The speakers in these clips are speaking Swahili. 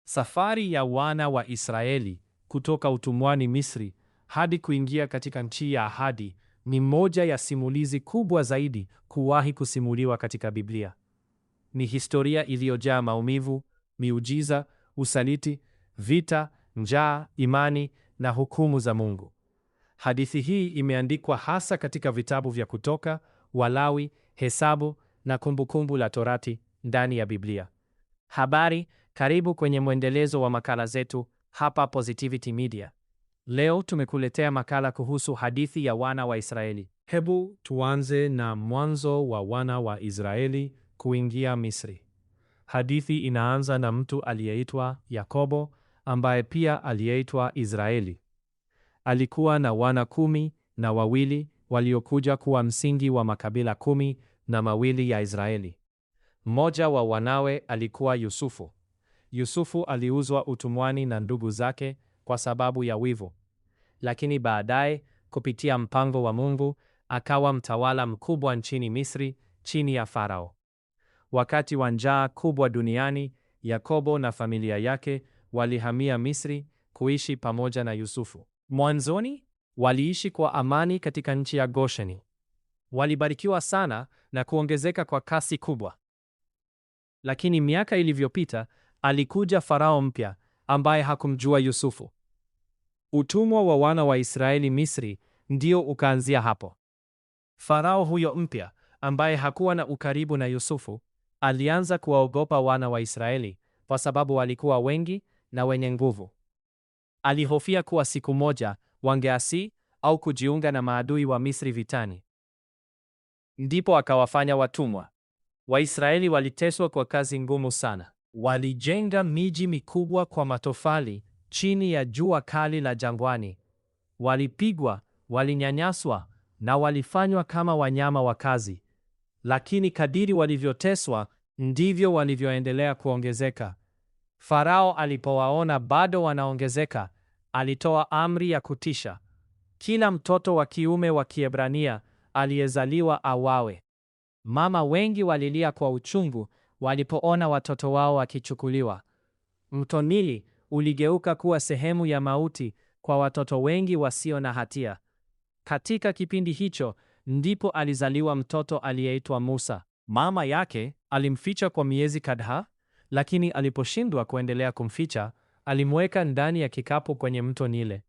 Safari ya wana wa Israeli kutoka utumwani Misri hadi kuingia katika nchi ya ahadi ni moja ya simulizi kubwa zaidi kuwahi kusimuliwa katika Biblia. Ni historia iliyojaa maumivu, miujiza, usaliti, vita, njaa, imani na hukumu za Mungu. Hadithi hii imeandikwa hasa katika vitabu vya Kutoka, Walawi, Hesabu na Kumbukumbu la Torati ndani ya Biblia. Habari, karibu kwenye mwendelezo wa makala zetu hapa Positivity Media. Leo tumekuletea makala kuhusu hadithi ya wana wa Israeli. Hebu tuanze na mwanzo wa wana wa Israeli kuingia Misri. Hadithi inaanza na mtu aliyeitwa Yakobo, ambaye pia aliyeitwa Israeli. Alikuwa na wana 12 waliokuja kuwa msingi wa makabila 12 ya Israeli. Mmoja wa wanawe alikuwa Yusufu. Yusufu aliuzwa utumwani na ndugu zake kwa sababu ya wivu. Lakini baadaye, kupitia mpango wa Mungu, akawa mtawala mkubwa nchini Misri chini ya Farao. Wakati wa njaa kubwa duniani, Yakobo na familia yake walihamia Misri kuishi pamoja na Yusufu. Mwanzoni, waliishi kwa amani katika nchi ya Gosheni. Walibarikiwa sana na kuongezeka kwa kasi kubwa. Lakini miaka ilivyopita, alikuja Farao mpya ambaye hakumjua Yusufu. Utumwa wa wana wa Israeli Misri ndio ukaanzia hapo. Farao huyo mpya ambaye hakuwa na ukaribu na Yusufu, alianza kuwaogopa wana wa Israeli kwa sababu walikuwa wengi na wenye nguvu. Alihofia kuwa siku moja wangeasi au kujiunga na maadui wa Misri vitani. Ndipo akawafanya watumwa. Waisraeli waliteswa kwa kazi ngumu sana. Walijenga miji mikubwa kwa matofali chini ya jua kali la jangwani. Walipigwa, walinyanyaswa na walifanywa kama wanyama wa kazi. Lakini kadiri walivyoteswa, ndivyo walivyoendelea kuongezeka. Farao alipowaona bado wanaongezeka, alitoa amri ya kutisha. Kila mtoto wa kiume wa Kiebrania aliyezaliwa auawe. Mama wengi walilia kwa uchungu walipoona watoto wao wakichukuliwa. Mto Nili uligeuka kuwa sehemu ya mauti kwa watoto wengi wasio na hatia. Katika kipindi hicho ndipo alizaliwa mtoto aliyeitwa Musa. Mama yake alimficha kwa miezi kadhaa, lakini aliposhindwa kuendelea kumficha, alimweka ndani ya kikapu kwenye mto Nile.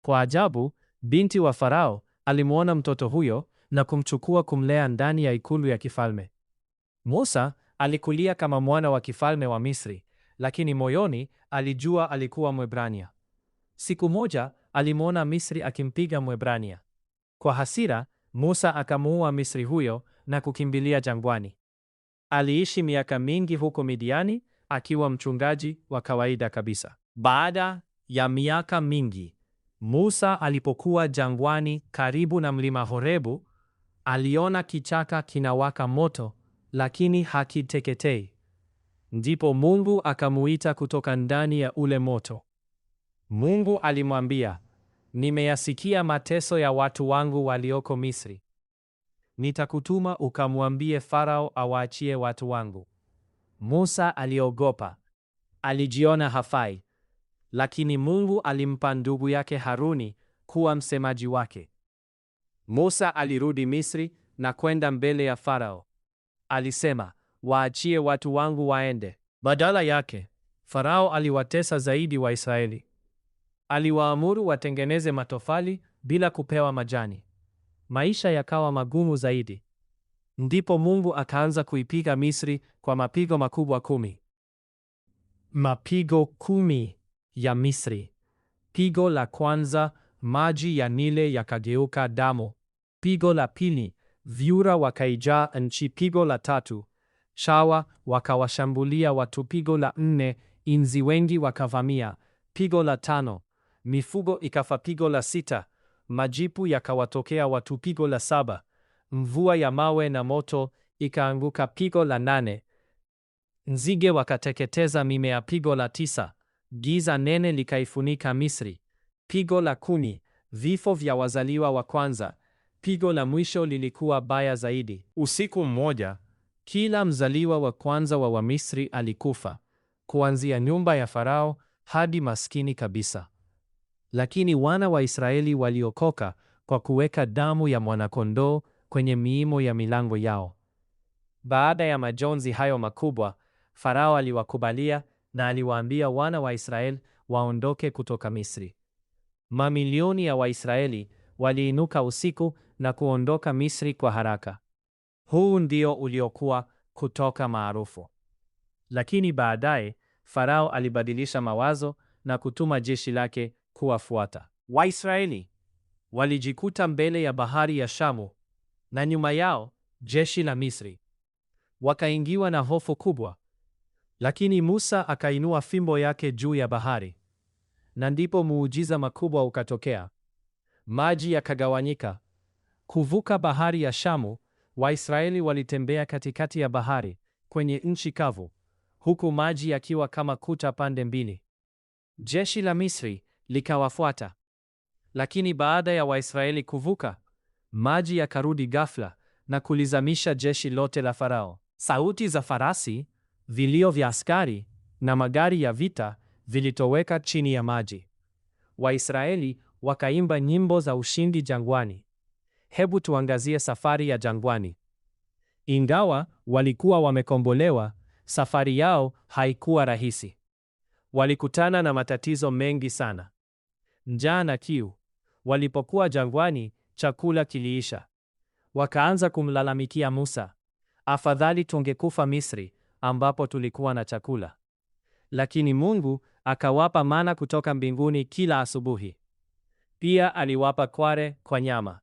Kwa ajabu, binti wa Farao alimwona mtoto huyo na kumchukua kumlea ndani ya ikulu ya kifalme. Musa alikulia kama mwana wa kifalme wa Misri, lakini moyoni alijua alikuwa Mwebrania. Siku moja alimwona Misri akimpiga Mwebrania. Kwa hasira, Musa akamuua Misri huyo na kukimbilia jangwani. Aliishi miaka mingi huko Midiani akiwa mchungaji wa kawaida kabisa. Baada ya miaka mingi, Musa alipokuwa jangwani karibu na mlima Horebu, aliona kichaka kinawaka moto, lakini hakiteketei. Ndipo Mungu akamuita kutoka ndani ya ule moto. Mungu alimwambia, "Nimeyasikia mateso ya watu wangu walioko Misri. Nitakutuma ukamwambie Farao awaachie watu wangu." Musa aliogopa. Alijiona hafai. Lakini Mungu alimpa ndugu yake Haruni kuwa msemaji wake. Musa alirudi Misri na kwenda mbele ya Farao. Alisema, "Waachie watu wangu waende." Badala yake, Farao aliwatesa zaidi Waisraeli. Aliwaamuru watengeneze matofali bila kupewa majani. Maisha yakawa magumu zaidi. Ndipo Mungu akaanza kuipiga Misri kwa mapigo makubwa 10. Mapigo 10 ya Misri. Pigo la kwanza, maji ya Nile yakageuka damu. Pigo la pili, vyura wakaijaa nchi. Pigo la tatu, chawa wakawashambulia watu. Pigo la 4, inzi wengi wakavamia. Pigo la 5, mifugo ikafa. Pigo la 6, majipu yakawatokea watu. Pigo la 7, mvua ya mawe na moto ikaanguka. Pigo la 8, nzige wakateketeza mimea. Pigo la 9, giza nene likaifunika Misri. Pigo la 10, vifo vya wazaliwa wa kwanza. Pigo la mwisho lilikuwa baya zaidi. Usiku mmoja, kila mzaliwa wa kwanza wa Wamisri alikufa. kuanzia nyumba ya Farao hadi maskini kabisa. Lakini wana wa Israeli waliokoka kwa kuweka damu ya mwanakondoo kwenye miimo ya milango yao. Baada ya majonzi hayo makubwa, Farao aliwakubalia na aliwaambia wana wa Israeli waondoke kutoka Misri. Mamilioni ya Waisraeli waliinuka usiku na kuondoka Misri kwa haraka. Huu ndio uliokuwa Kutoka maarufu. Lakini baadaye Farao alibadilisha mawazo na kutuma jeshi lake kuwafuata. Waisraeli walijikuta mbele ya bahari ya Shamu na nyuma yao jeshi la Misri. Wakaingiwa na hofu kubwa. Lakini Musa akainua fimbo yake juu ya bahari, na ndipo muujiza makubwa ukatokea. Maji yakagawanyika. Kuvuka bahari ya Shamu, Waisraeli walitembea katikati ya bahari kwenye nchi kavu, huku maji yakiwa kama kuta pande mbili. Jeshi la Misri likawafuata. Lakini baada ya Waisraeli kuvuka, maji yakarudi ghafla na kulizamisha jeshi lote la Farao. Sauti za farasi, vilio vya askari na magari ya vita vilitoweka chini ya maji. Waisraeli wakaimba nyimbo za ushindi jangwani. Hebu tuangazie safari ya jangwani. Ingawa walikuwa wamekombolewa, safari yao haikuwa rahisi. Walikutana na matatizo mengi sana. Njaa na kiu. Walipokuwa jangwani, chakula kiliisha. Wakaanza kumlalamikia Musa, afadhali tungekufa Misri ambapo tulikuwa na chakula. Lakini Mungu akawapa mana kutoka mbinguni kila asubuhi. Pia aliwapa kware kwa nyama.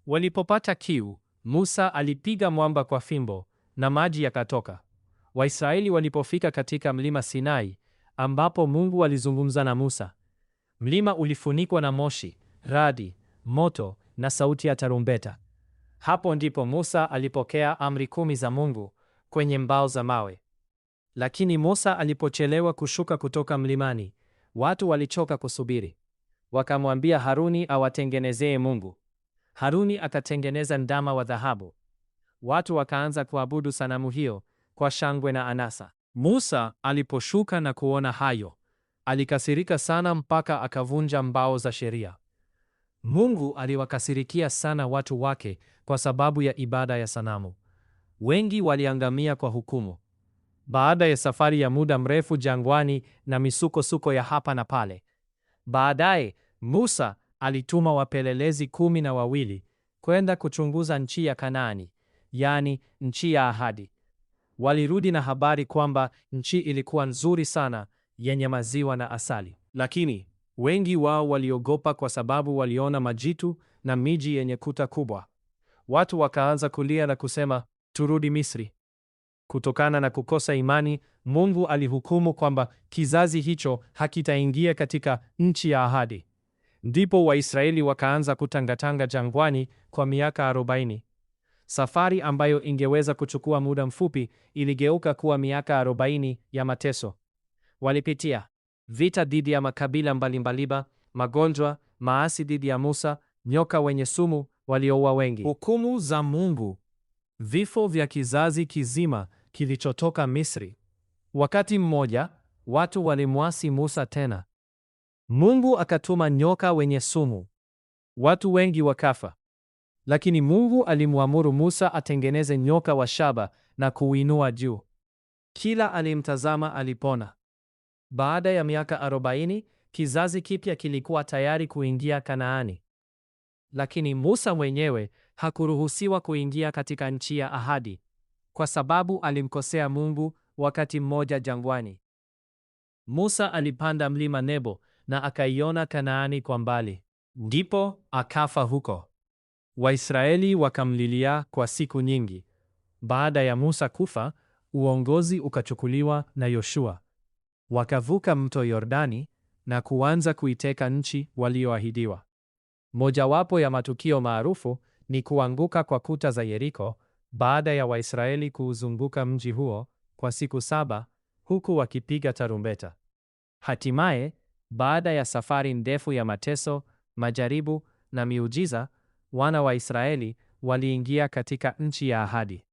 Walipopata kiu, Musa alipiga mwamba kwa fimbo na maji yakatoka. Waisraeli walipofika katika mlima Sinai ambapo Mungu alizungumza na Musa, mlima ulifunikwa na moshi, radi, moto na sauti ya tarumbeta. Hapo ndipo Musa alipokea amri 10 za Mungu kwenye mbao za mawe. Lakini Musa alipochelewa kushuka kutoka mlimani, watu walichoka kusubiri. Wakamwambia Haruni awatengenezee Mungu. Haruni akatengeneza ndama wa dhahabu. Watu wakaanza kuabudu sanamu hiyo kwa shangwe na anasa. Musa aliposhuka na kuona hayo, alikasirika sana mpaka akavunja mbao za sheria. Mungu aliwakasirikia sana watu wake kwa sababu ya ibada ya sanamu. Wengi waliangamia kwa hukumu. Baada ya safari ya muda mrefu jangwani na misukosuko ya hapa na pale, baadaye Musa alituma wapelelezi 12 kwenda kuchunguza nchi ya Kanaani, yani nchi ya ahadi. Walirudi na habari kwamba nchi ilikuwa nzuri sana, yenye maziwa na asali. Lakini wengi wao waliogopa kwa sababu waliona majitu na miji yenye kuta kubwa. Watu wakaanza kulia na kusema, turudi Misri. Kutokana na kukosa imani, Mungu alihukumu kwamba kizazi hicho hakitaingia katika nchi ya ahadi. Ndipo Waisraeli wakaanza kutangatanga jangwani kwa miaka 40. Safari ambayo ingeweza kuchukua muda mfupi iligeuka kuwa miaka 40 ya mateso. Walipitia vita dhidi ya makabila mbalimbali, magonjwa, maasi dhidi ya Musa, nyoka wenye sumu walioua wengi, hukumu za Mungu, vifo vya kizazi kizima kilichotoka Misri. Wakati mmoja, watu walimwasi Musa tena. Mungu akatuma nyoka wenye sumu. Watu wengi wakafa. Lakini Mungu alimwamuru Musa atengeneze nyoka wa shaba na kuuinua juu. Kila alimtazama alipona. Baada ya miaka 40, kizazi kipya kilikuwa tayari kuingia Kanaani. Lakini Musa mwenyewe hakuruhusiwa kuingia katika nchi ya ahadi, kwa sababu alimkosea Mungu wakati mmoja jangwani. Musa alipanda mlima Nebo na akaiona Kanaani kwa mbali. Ndipo akafa huko. Waisraeli wakamlilia kwa siku nyingi. Baada ya Musa kufa, uongozi ukachukuliwa na Yoshua. Wakavuka mto Yordani na kuanza kuiteka nchi walioahidiwa. Mojawapo ya matukio maarufu ni kuanguka kwa kuta za Yeriko baada ya Waisraeli kuuzunguka mji huo kwa siku 7 huku wakipiga tarumbeta. Hatimaye, baada ya safari ndefu ya mateso, majaribu na miujiza, wana wa Israeli waliingia katika nchi ya ahadi.